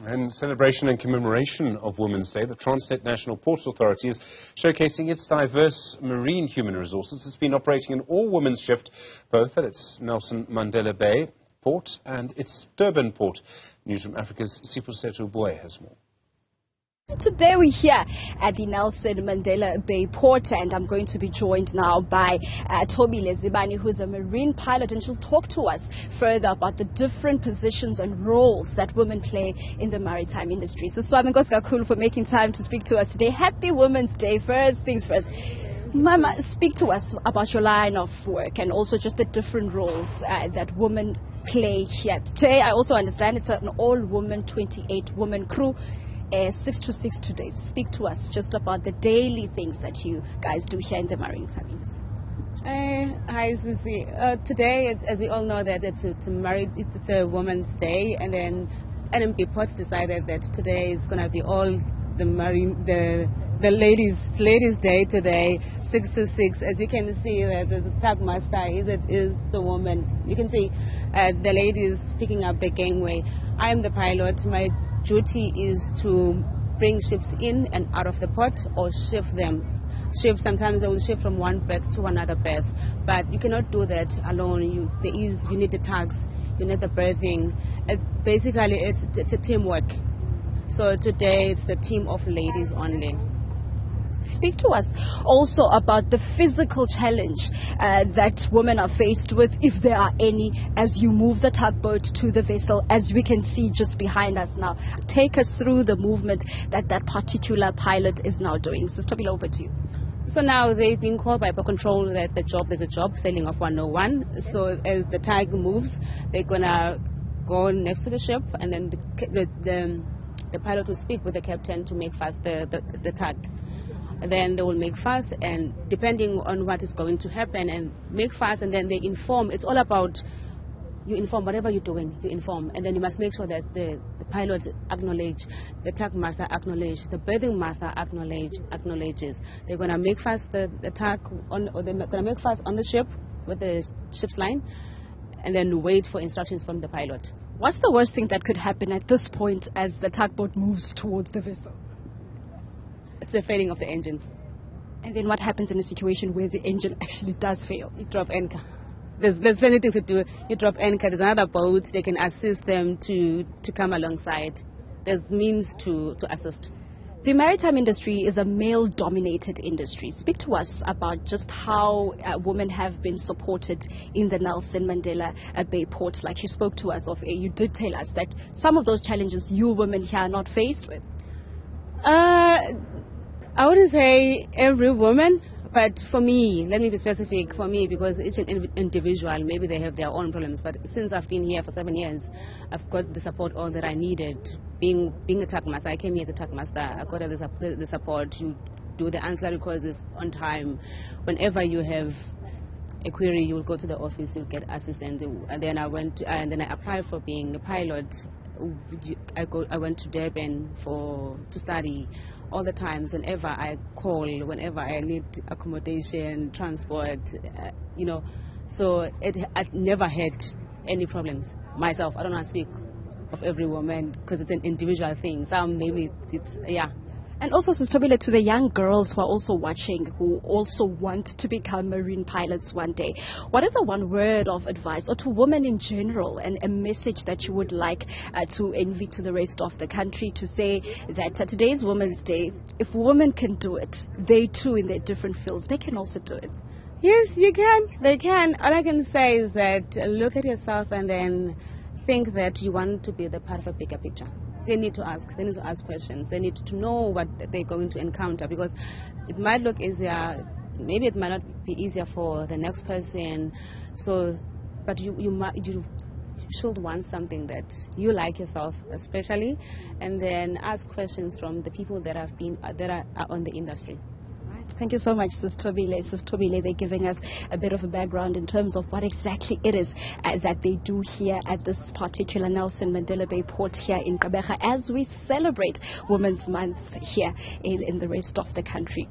In celebration and commemoration of Women's Day, the Transnet National Ports Authority is showcasing its diverse marine human resources. It's been operating an all-women's shift, both at its Nelson Mandela Bay port and its Durban port. Newzroom Afrika's Siphosethu Booi has more. Today we're here at the Nelson Mandela Bay port, and I'm going to be joined now by Thobile Zibani, who's a marine pilot, and she'll talk to us further about the different positions and roles that women play in the maritime industry. So Swami Kakhulu for making time to speak to us today. Happy Women's Day. First things first, Mama, speak to us about your line of work and also just the different roles that women play here. Today I also understand it's an all-woman, 28-woman crew. 6 to 6 today. Speak to us just about the daily things that you guys do here in the maritime industry. Hi, Sisi. Today, as we all know, that it's a Women's Day, and then NMP Ports decided that today is going to be all the ladies' day today, 6 to 6. As you can see, the tug master is the woman. You can see the ladies picking up the gangway. I'm the pilot. My duty is to bring ships in and out of the port or shift them. Sometimes they will shift from one berth to another berth, but you cannot do that alone. You need the tugs, you need the berthing. Basically, it's a teamwork. So today it's the team of ladies only. Speak to us also about the physical challenge that women are faced with, if there are any, as you move the tugboat to the vessel, as we can see just behind us now. Take us through the movement that particular pilot is now doing. So, Thobile, over to you. So now they've been called by Port Control that there's a job sailing off 101. So as the tug moves, they're going to go next to the ship, and then the pilot will speak with the captain to make fast the tug. Then they will make fast, and depending on what is going to happen, and make fast, and then they inform. It's all about you inform whatever you're doing, you inform, and then you must make sure that the pilot acknowledge, the tug master acknowledge, the berthing master acknowledges. They're gonna make fast the tug or they're gonna make fast on the ship with the ship's line, and then wait for instructions from the pilot. What's the worst thing that could happen at this point as the tugboat moves towards the vessel? It's the failing of the engines. And then what happens in a situation where the engine actually does fail? You drop anchor. There's plenty things to do. You drop anchor. There's another boat. They can assist them to come alongside. There's means to assist. The maritime industry is a male-dominated industry. Speak to us about just how women have been supported in the Nelson Mandela Bay port. Like you spoke to us of, you did tell us that some of those challenges you women here are not faced with. I wouldn't say every woman, but for me, let me be specific, for me, because each individual, maybe they have their own problems, but since I've been here for 7 years, I've got the support all that I needed. Being a tug master, I came here as a tug master, I got the support, you do the ancillary courses on time. Whenever you have a query, you'll go to the office, you'll get assistance, and then I applied for being a pilot. I went to Durban to study. All the times, whenever I call, whenever I need accommodation, transport, so I never had any problems myself. I don't want to speak of every woman because it's an individual thing. Some maybe it's, yeah. And also, Sister Thobile, to the young girls who are also watching, who also want to become marine pilots one day, what is the one word of advice, or to women in general, and a message that you would like to envy to the rest of the country, to say that today's Women's Day, if women can do it, they too in their different fields, they can also do it? Yes, you can. They can. All I can say is that look at yourself and then think that you want to be the part of a bigger picture. They need to ask questions. They need to know what they're going to encounter, because it might look easier, maybe it might not be easier for the next person. So, but you should want something that you like yourself, especially, and then ask questions from the people that are on the industry. Thank you so much, Sis Thobile. Sis Thobile, they're giving us a bit of a background in terms of what exactly it is that they do here at this particular Nelson Mandela Bay port here in Gqeberha as we celebrate Women's Month here in the rest of the country.